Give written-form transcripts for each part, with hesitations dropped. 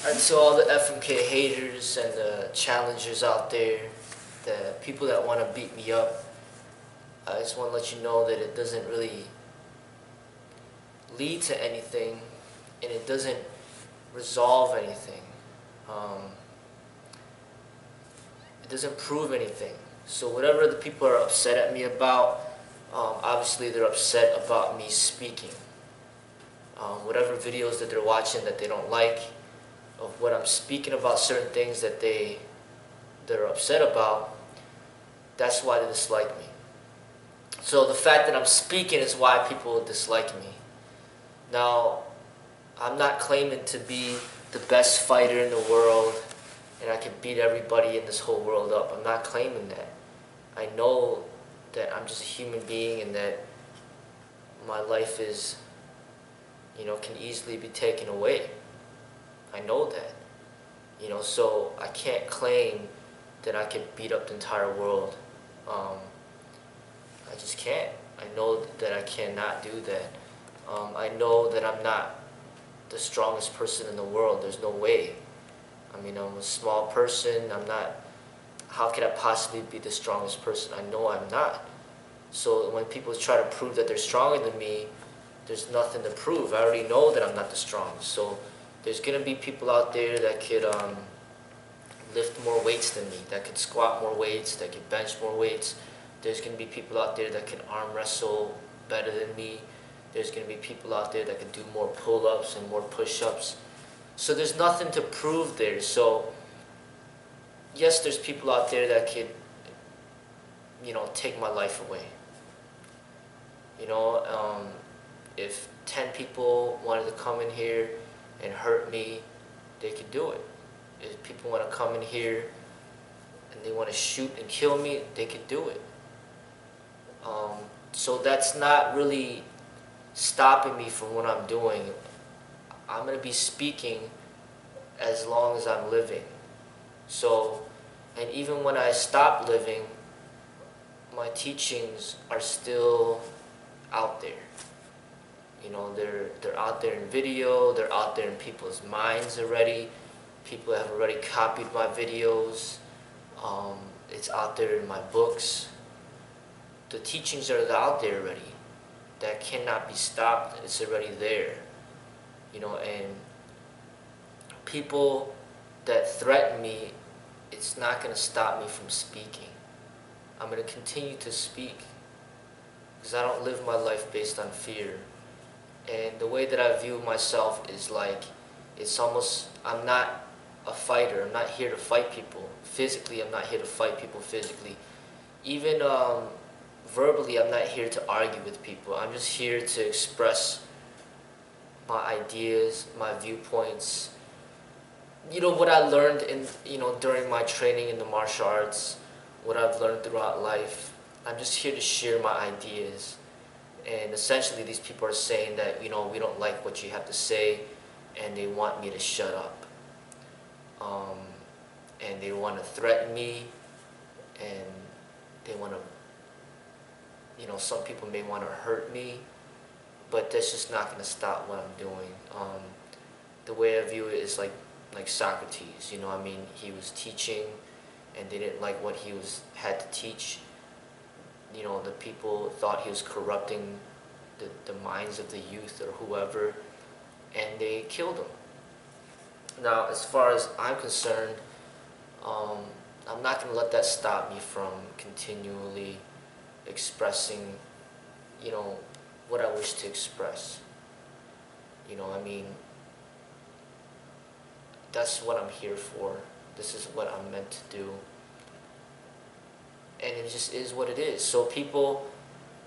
And to all the FMK haters and the challengers out there, the people that want to beat me up, I just want to let you know that it doesn't really lead to anything, and it doesn't resolve anything. Um, it doesn't prove anything. So whatever the people are upset at me about, obviously they're upset about me speaking. Whatever videos that they're watching that they don't like, of what I'm speaking about, certain things that they're upset about, that's why they dislike me. So the fact that I'm speaking is why people dislike me. Now, I'm not claiming to be the best fighter in the world and I can beat everybody in this whole world up. I'm not claiming that. I know that I'm just a human being and that my life is, can easily be taken away. I know that. So I can't claim that I can beat up the entire world. I just can't. I know that I cannot do that. I know that I'm not the strongest person in the world. There's no way. I mean, I'm a small person. I'm not. How could I possibly be the strongest person? I know I'm not. So when people try to prove that they're stronger than me, there's nothing to prove. I already know that I'm not the strongest. So there's going to be people out there that could lift more weights than me, that could squat more weights, that could bench more weights. There's going to be people out there that can arm wrestle better than me. There's going to be people out there that can do more pull-ups and more push-ups. So there's nothing to prove there. So yes, there's people out there that could, take my life away. If 10 people wanted to come in here and hurt me, they could do it. If people want to come in here and they want to shoot and kill me, they could do it. So that's not really stopping me from what I'm doing. I'm going to be speaking as long as I'm living. So, and even when I stop living, my teachings are still out there. They're out there in video, they're out there in people's minds already. People have already copied my videos. It's out there in my books. The teachings are out there already. That cannot be stopped. It's already there. And people that threaten me, it's not going to stop me from speaking. I'm going to continue to speak because I don't live my life based on fear. And the way that I view myself is like, it's almost, I'm not a fighter. I'm not here to fight people physically. I'm not here to fight people physically. Even verbally, I'm not here to argue with people. I'm just here to express my ideas, my viewpoints. What I learned during my training in the martial arts, what I've learned throughout life. I'm just here to share my ideas. And essentially these people are saying that, we don't like what you have to say and they want me to shut up. And they want to threaten me and they want to, some people may want to hurt me, but that's just not going to stop what I'm doing. The way I view it is like Socrates, he was teaching and they didn't like what he had to teach. The people thought he was corrupting the minds of the youth or whoever, and they killed him. Now, as far as I'm concerned, I'm not going to let that stop me from continually expressing, what I wish to express. That's what I'm here for. This is what I'm meant to do. And it just is what it is. So people,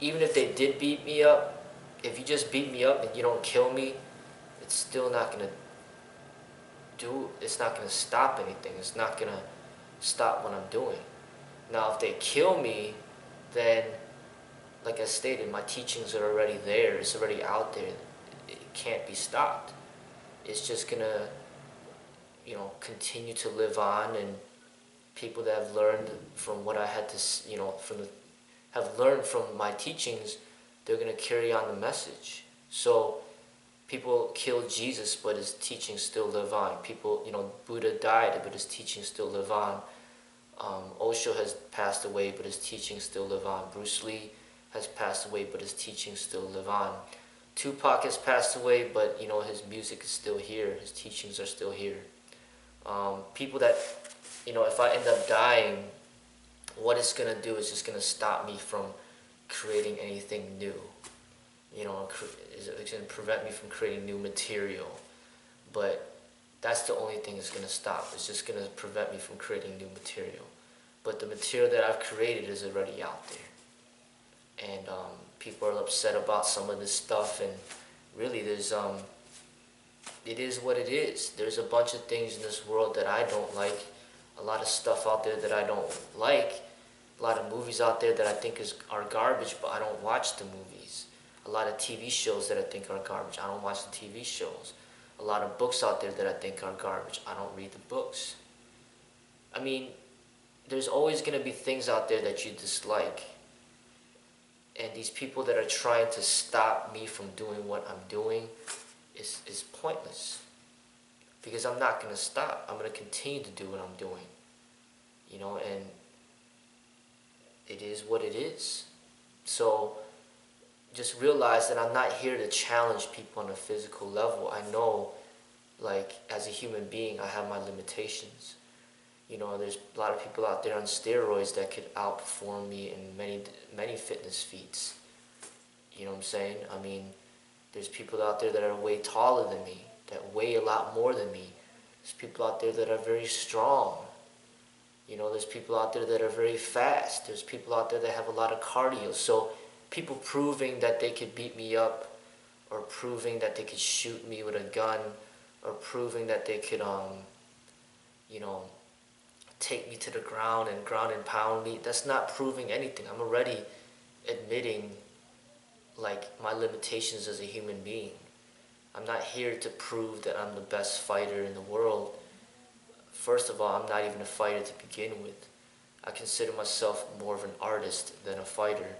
even if they did beat me up, if you just beat me up and you don't kill me, it's still not going to it's not going to stop anything. It's not going to stop what I'm doing. Now, if they kill me, then, like I stated, my teachings are already there. It's already out there. It can't be stopped. It's just going to, continue to live on, and people that have learned from what I had to, have learned from my teachings, they're going to carry on the message. So People killed Jesus, but his teachings still live on. People, Buddha died, but his teachings still live on. Osho has passed away, but his teachings still live on. Bruce Lee has passed away, but his teachings still live on. Tupac has passed away, but his music is still here. His teachings are still here. People that, if I end up dying, what it's gonna do is just gonna stop me from creating anything new. It's gonna prevent me from creating new material. But that's the only thing that's gonna stop. It's just gonna prevent me from creating new material. But the material that I've created is already out there. And people are upset about some of this stuff, and really it is what it is. There's a bunch of things in this world that I don't like, a lot of stuff out there that I don't like, a lot of movies out there that I think are garbage, but I don't watch the movies. A lot of TV shows that I think are garbage, I don't watch the TV shows. A lot of books out there that I think are garbage, I don't read the books. I mean, there's always going to be things out there that you dislike. And these people that are trying to stop me from doing what I'm doing is pointless. Because I'm not going to stop. I'm going to continue to do what I'm doing. And it is what it is. So just realize that I'm not here to challenge people on a physical level. I know, as a human being, I have my limitations. There's a lot of people out there on steroids that could outperform me in many fitness feats. You know what I'm saying? I mean, there's people out there that are way taller than me, that weigh a lot more than me. There's people out there that are very strong. There's people out there that are very fast. There's people out there that have a lot of cardio. So people proving that they could beat me up, or proving that they could shoot me with a gun, or proving that they could, take me to the ground and pound me, that's not proving anything. I'm already admitting, my limitations as a human being. I'm not here to prove that I'm the best fighter in the world. First of all, I'm not even a fighter to begin with. I consider myself more of an artist than a fighter.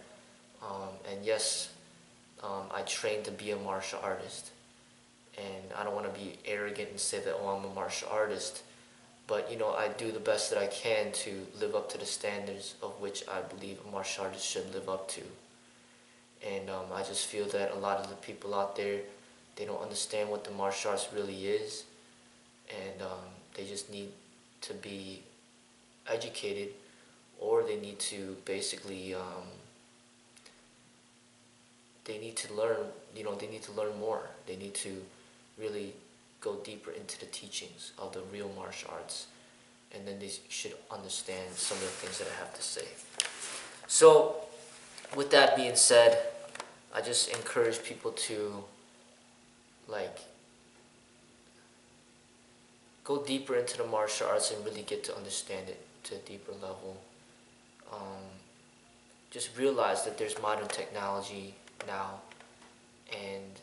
And yes, I trained to be a martial artist. And I don't want to be arrogant and say that, I'm a martial artist. But, I do the best that I can to live up to the standards of which I believe a martial artist should live up to. And I just feel that a lot of the people out there, they don't understand what the martial arts really is. And they just need to be educated, or they need to basically, they need to learn, they need to learn more. They need to really go deeper into the teachings of the real martial arts, and then they should understand some of the things that I have to say. So, with that being said, I just encourage people to, go deeper into the martial arts and really get to understand it to a deeper level. Just realize that there's modern technology now, and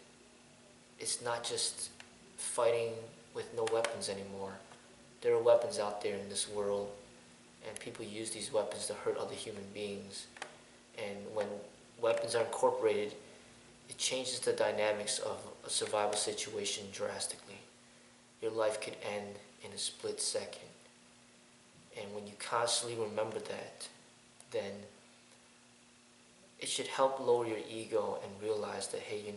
it's not just fighting with no weapons anymore. There are weapons out there in this world, and people use these weapons to hurt other human beings. And when weapons are incorporated, it changes the dynamics of a survival situation drastically. Your life could end in a split second. And when you constantly remember that, then it should help lower your ego and realize that, hey,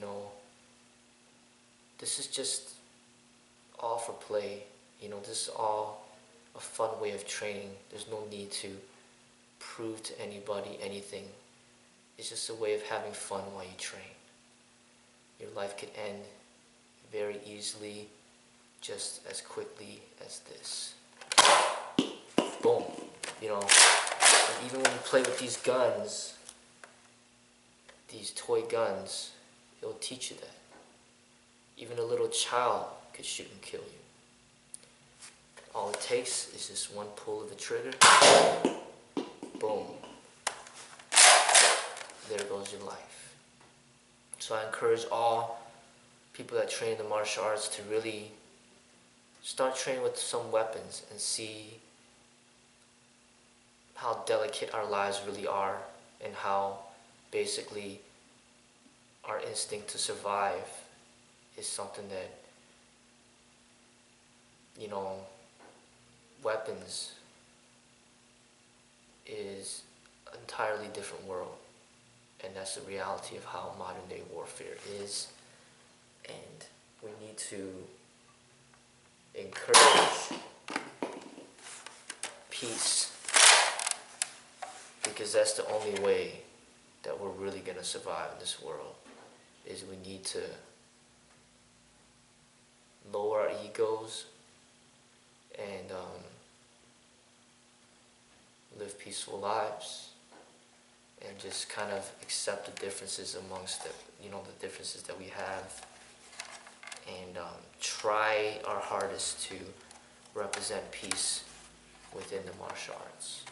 this is just all for play. This is all a fun way of training. There's no need to prove to anybody anything. It's just a way of having fun while you train. Your life could end very easily, just as quickly as this. Boom. And even when you play with these guns, these toy guns, it'll teach you that. Even a little child could shoot and kill you. All it takes is just one pull of the trigger. Boom. There goes your life. So I encourage all people that train in the martial arts to really start training with some weapons and see how delicate our lives really are, and how basically our instinct to survive is something that, you know, weapons is an entirely different world. And that's the reality of how modern day warfare is. And we need to encourage peace, because that's the only way that we're really going to survive in this world, is we need to lower our egos and live peaceful lives, and just kind of accept the differences amongst the differences that we have, and try our hardest to represent peace within the martial arts.